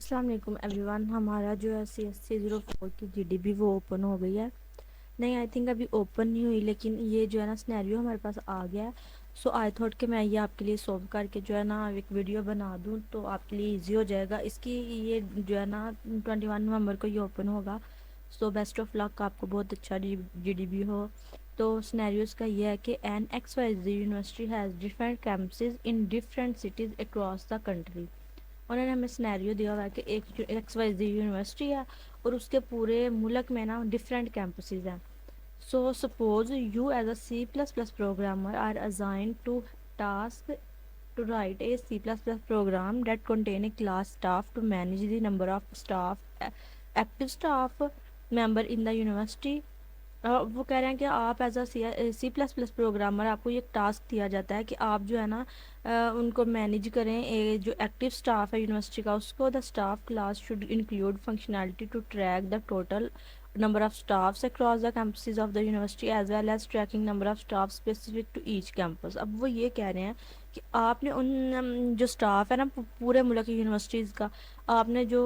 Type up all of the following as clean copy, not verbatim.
السلام علیکم every one. ہمارا جو ہے CSC 04 کی GDB وہ اوپن ہو گئی ہے. نہیں آئی تھنک ابھی اوپن نہیں ہوئی, لیکن یہ جو ہے نا سنیریو ہمارے پاس آ گیا ہے. سو آئی تھاٹ کہ میں یہ آپ کے لیے سولو کر کے جو ہے نا ایک ویڈیو بنا دوں تو آپ کے لیے ایزی ہو جائے گا. اس کی یہ جو ہے نا 21 نومبر کو یہ اوپن ہوگا. سو بیسٹ آف لک, آپ کو بہت اچھا GDB ہو. تو سنیریوز کا یہ ہے کہ N X Y Z university has different campuses in different cities across the country. انہوں نے ہمیں سنیریو دیا ہوا ہے کہ ایک ایکس وائی زی یونیورسٹی ہے اور اس کے پورے ملک میں نا ڈفرینٹ کیمپسز ہیں. So suppose you as a C++ programmer are assigned to task to write a C++ program that contain a class staff to manage the number of staff active staff member in the university. وہ کہہ رہے ہیں کہ آپ as a C++ programmer آپ کو یہ task دیا جاتا ہے کہ آپ جو ہے نا ان کو مینیج کریں. جو ایکٹیو اسٹاف ہے یونیورسٹی کا اس کو the staff class should include functionality to track the total number of staffs across the campuses of the university as well as tracking number of staff specific to each campus. اب وہ یہ کہہ رہے ہیں کہ آپ نے ان جو اسٹاف ہے نا پورے ملک کی یونیورسٹیز کا, آپ نے جو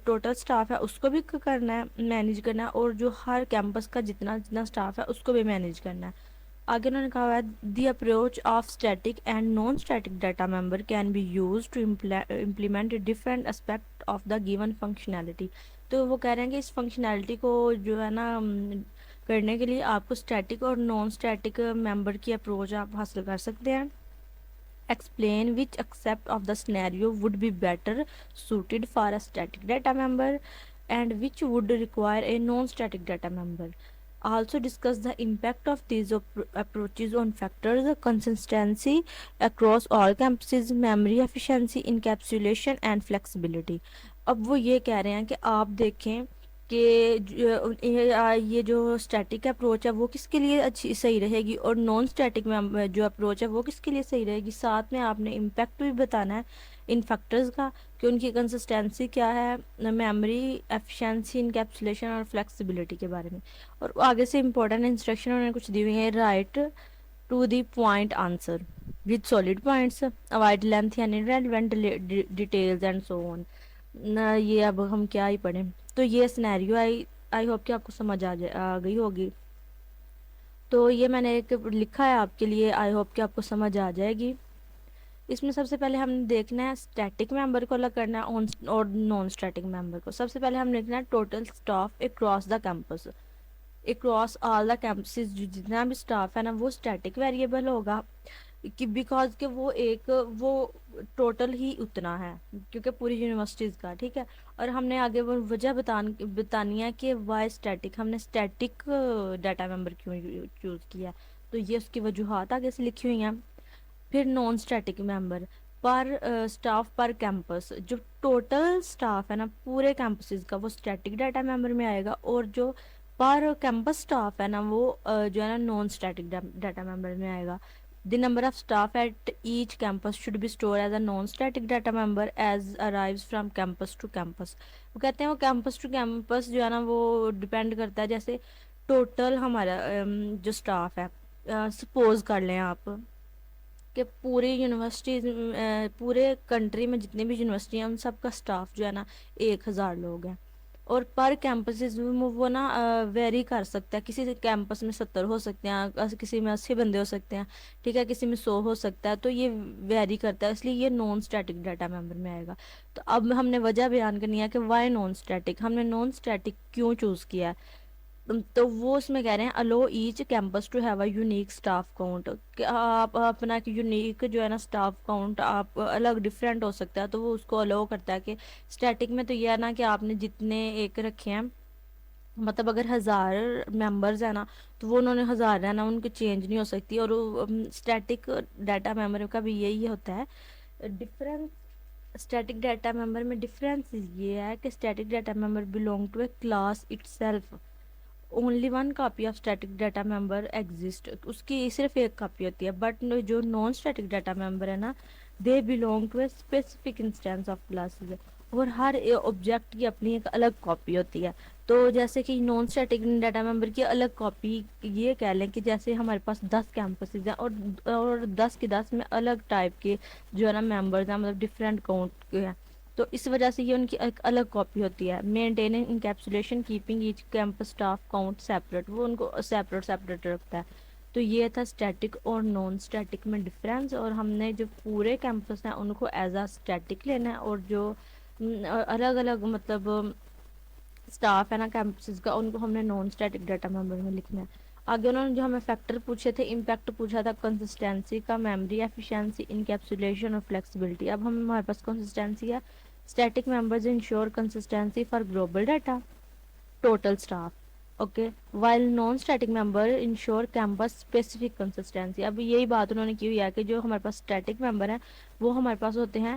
ٹوٹل اسٹاف ہے اس کو بھی کرنا ہے, مینیج کرنا ہے, اور جو ہر کیمپس کا جتنا اسٹاف ہے اس کو بھی مینیج کرنا ہے. آگے انہوں نے کہا ہے the approach of static and non static data member can be use to implement different aspect of the given functionality. تو وہ کہہ رہے ہیں کہ اس فنکشنالٹی کو جو ہے نا کرنے کے لیے آپ کو اسٹیٹک اور نان اسٹیٹک ممبر کی اپروچ آپ حاصل کر سکتے ہیں. Explain which accept of the scenario would be better suited for a static data member and which would require a non-static data member. Also discuss the impact of these approaches on factors, consistency across all campuses, memory efficiency, encapsulation and flexibility. اب وہ یہ کہہ رہے ہیں کہ آپ دیکھیں کہ یہ جو اسٹیٹک اپروچ ہے وہ کس کے لیے اچھی صحیح رہے گی اور نان اسٹیٹک میں جو اپروچ ہے وہ کس کے لیے صحیح رہے گی. ساتھ میں آپ نے امپیکٹ بھی بتانا ہے ان فیکٹرز کا کہ ان کی کنسسٹینسی کیا ہے, میموری ایفیشنسی, انکیپسولیشن اور فلیکسیبلٹی کے بارے میں. اور آگے سے امپورٹنٹ انسٹرکشن انہوں نے کچھ دی ہوئی ہیں. Right to the point answer with solid points, avoid lengthy and irrelevant details and so on. یہ اب ہم کیا ہی پڑھیں. تو یہ سنیریو آئی ہوپ کہ آپ کو سمجھ آ گئی ہوگی. تو یہ میں نے ایک لکھا ہے آپ کے لیے, آئی ہوپ کہ آپ کو سمجھ آ جائے گی. اس میں سب سے پہلے ہم نے دیکھنا ہے اسٹیٹک ممبر کو الگ کرنا ہے اور نان اسٹیٹک ممبر کو. سب سے پہلے ہم دیکھنا ہے total staff across the campus, across all the campuses. جتنا بھی اسٹاف ہے نا وہ اسٹیٹک ویریبل ہوگا کہ بیکاز کہ وہ ٹوٹل ہی اتنا ہے کیونکہ پوری یونیورسٹیز کا, ٹھیک ہے. اور ہم نے آگے وہ وجہ بتانی ہے کہ وائی اسٹیٹک, ہم نے اسٹیٹک ڈیٹا ممبر کیوں چوز کیا, تو یہ اس کی وجوہات آگے سے لکھی ہوئی ہیں. پھر نان اسٹیٹک ممبر پر اسٹاف پر کیمپس, جو ٹوٹل اسٹاف ہے نا پورے کیمپسز کا وہ اسٹیٹک ڈیٹا ممبر میں آئے گا, اور جو پر کیمپس اسٹاف ہے نا وہ جو ہے نا نان اسٹیٹک ڈیٹا ممبر میں آئے گا. The number of staff at each campus should be stored as a non-static data member as arrives from campus to campus. وہ کہتے ہیں وہ کیمپس ٹو کیمپس جو ہے نا وہ ڈپینڈ کرتا ہے. جیسے ٹوٹل ہمارا جو اسٹاف ہے, سپوز کر لیں آپ کہ پوری یونیورسٹیز پورے کنٹری میں جتنی بھی یونیورسٹی ہیں ان سب کا اسٹاف جو ہے نا 1000 لوگ ہیں, اور پر کیمپسز وہ نا ویری کر سکتا ہے. کسی کیمپس میں 70 ہو سکتے ہیں, کسی میں 80 بندے ہو سکتے ہیں, ٹھیک ہے, کسی میں 100 ہو سکتا ہے. تو یہ ویری کرتا ہے, اس لیے یہ نان اسٹیٹک ڈیٹا ممبر میں آئے گا. تو اب ہم نے وجہ بیان کرنی ہے کہ وائی نان اسٹیٹک, ہم نے نان اسٹیٹک کیوں چوز کیا ہے. تو وہ اس میں کہہ رہے ہیں allow each campus to have a unique staff count, کہ آپ اپنا یونیک جو ہے نا اسٹاف کاؤنٹ آپ الگ ڈفرینٹ ہو سکتا ہے. تو وہ اس کو الو کرتا ہے کہ اسٹیٹک میں تو یہ ہے نا کہ آپ نے جتنے ایک رکھے ہیں, مطلب اگر 1000 ممبرز ہیں نا تو وہ انہوں نے 1000 ہے نا ان کی چینج نہیں ہو سکتی. اور اسٹیٹک ڈیٹا ممبر کا بھی یہی ہوتا ہے. ڈفرینس اسٹیٹک ڈیٹا ممبر میں ڈفرینس یہ ہے کہ static data member belong to a class itself, only one copy of static data member exist, اس کی صرف ایک کاپی ہوتی ہے. بٹ جو نان اسٹیٹک ڈیٹا ممبر ہے نا they belong to a specific instance of classes, اور ہر آبجیکٹ کی اپنی ایک الگ کاپی ہوتی ہے. تو جیسے کہ نان اسٹیٹک ڈیٹا ممبر کی الگ کاپی یہ کہہ لیں کہ جیسے ہمارے پاس 10 کیمپسز ہیں اور 10 کے 10 میں الگ ٹائپ کے جو ہے نا ممبرز ہیں, مطلب ڈفرینٹ کاؤنٹ کے ہیں. تو اس وجہ سے یہ ان کی ایک الگ کاپی ہوتی ہے. Maintaining encapsulation keeping each campus staff count separate, وہ ان کو سیپریٹ رکھتا ہے. تو یہ تھا اسٹیٹک اور نان اسٹیٹک میں ڈفرینس, اور ہم نے جو پورے کیمپس ہیں ان کو ایز اے اسٹیٹک لینا ہے, اور جو الگ الگ مطلب اسٹاف ہے نا کیمپسز کا, ان کو ہم نے نان اسٹیٹک ڈیٹا ممبر میں لکھنا ہے. آگے انہوں نے جو ہمیں فیکٹر پوچھے تھے, امپیکٹ پوچھا تھا کنسسٹینسی کا, میموری ایفیشینسی, انکیپسولیشن اور فلیکسیبلٹی. اب ہمارے پاس کنسسٹینسی ہے, static members ensure consistency for global data, total staff. Okay, while non static member ensure campus specific consistency. اب یہی بات انہوں نے کی ہوئی ہے کہ جو ہمارے پاس اسٹیٹک ممبر ہیں وہ ہمارے پاس ہوتے ہیں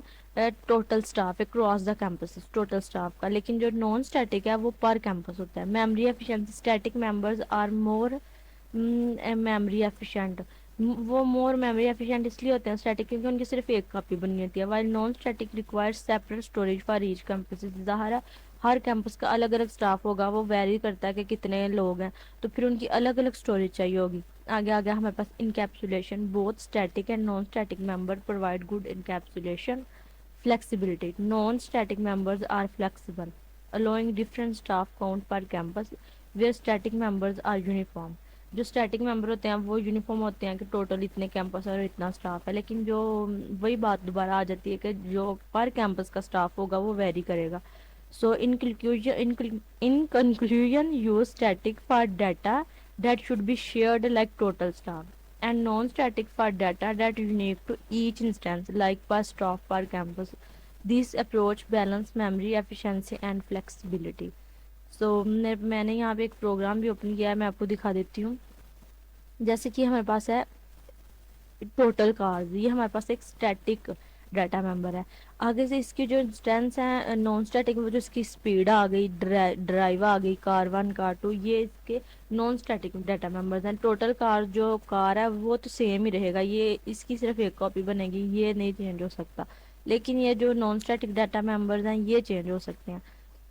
total staff across the campus, total staff کا, لیکن جو نان اسٹیٹک ہے وہ پر کیمپس ہوتا ہے. Memory efficiency, static members are more memory efficient, وہ مور میموری ایفیشینٹ اس لیے ہوتے ہیں اسٹیٹک کیونکہ ان کی صرف ایک کاپی بننی ہوتی ہے. While non static require separate storage for each campus. ظاہر ہے ہر کیمپس کا الگ الگ اسٹاف ہوگا, وہ ویری کرتا ہے کہ کتنے لوگ ہیں, تو پھر ان کی الگ الگ اسٹوریج چاہیے ہوگی. آگے آگے ہمارے پاس encapsulation, both static and non static member provide good encapsulation. Flexibility, non static members are flexible allowing different staff count per campus where static members are uniform. جو اسٹیٹک ممبر ہوتے ہیں وہ یونیفارم ہوتے ہیں کہ ٹوٹل اتنے campus اور اتنا اسٹاف ہے, لیکن جو وہی بات دوبارہ آ جاتی ہے کہ جو پر کیمپس کا اسٹاف ہوگا وہ ویری کرے گا. So in conclusion use static for data that should be shared like total staff, and non-static for data that is unique to each instance like per staff per campus. This approach balance memory efficiency and flexibility. So میں نے یہاں پہ ایک programme بھی open کیا ہے, میں آپ کو دکھا دیتی ہوں. جیسے کہ ہمارے پاس ہے ٹوٹل کارز, یہ ہمارے پاس ایک اسٹیٹک ڈیٹا ممبر ہے. آگے سے اس کی جو انسٹینس ہیں نان اسٹیٹک میں, جو اس کی اسپیڈ آ گئی, ڈرائیو آ گئی, کار 1 کار 2, یہ اس کے نان اسٹیٹک ڈیٹا ممبرز ہیں. ٹوٹل کار جو کار ہے وہ تو سیم ہی رہے گا, یہ اس کی صرف ایک کاپی بنے گی, یہ نہیں چینج ہو سکتا. لیکن یہ جو نان اسٹیٹک ڈیٹا ممبرز ہیں یہ چینج ہو سکتے ہیں.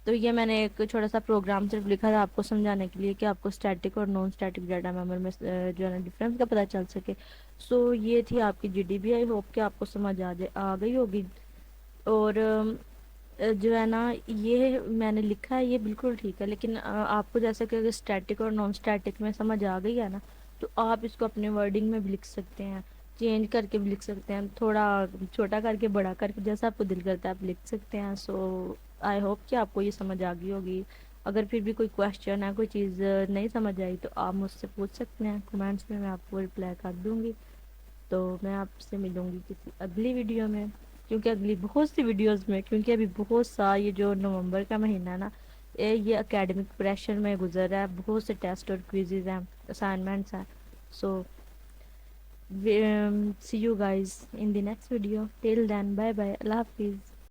تو یہ میں نے ایک چھوٹا سا پروگرام صرف لکھا تھا آپ کو سمجھانے کے لیے کہ آپ کو اسٹیٹک اور نان اسٹیٹک ڈیٹا ممبر میں جو ہے نا ڈفرینس کا پتہ چل سکے. سو یہ تھی آپ کی G D B. I hope کہ آپ کو سمجھ آ گئی ہوگی. اور جو ہے نا یہ میں نے لکھا ہے یہ بالکل ٹھیک ہے, لیکن آپ کو جیسا کہ اگر اسٹیٹک اور نان اسٹیٹک میں سمجھ آ گئی ہے نا, تو آپ اس کو اپنے ورڈنگ میں بھی لکھ سکتے ہیں, چینج کر کے بھی لکھ سکتے ہیں, تھوڑا چھوٹا کر کے بڑا کر کے, جیسا آپ کو دل کرتا ہے آپ لکھ سکتے ہیں. سو آئی ہوپ کہ آپ کو یہ سمجھ آ گئی ہوگی. اگر پھر بھی کوئی کویشچن ہے, کوئی چیز نہیں سمجھ آئی, تو آپ مجھ سے پوچھ سکتے ہیں کمنٹس میں آپ کو رپلائی کر دوں گی. تو میں آپ سے ملوں گی کسی اگلی ویڈیو میں, کیونکہ اگلی بہت سی ویڈیوز میں, کیونکہ ابھی بہت سا یہ جو نومبر کا مہینہ ہے نا, یہ اکیڈمک پریشر میں گزر رہا ہے, بہت سے ٹیسٹ اور کوئزز ہیں, اسائنمنٹس ہیں. سو see you guys in the next video. Till then, bye bye, Allah Hafiz.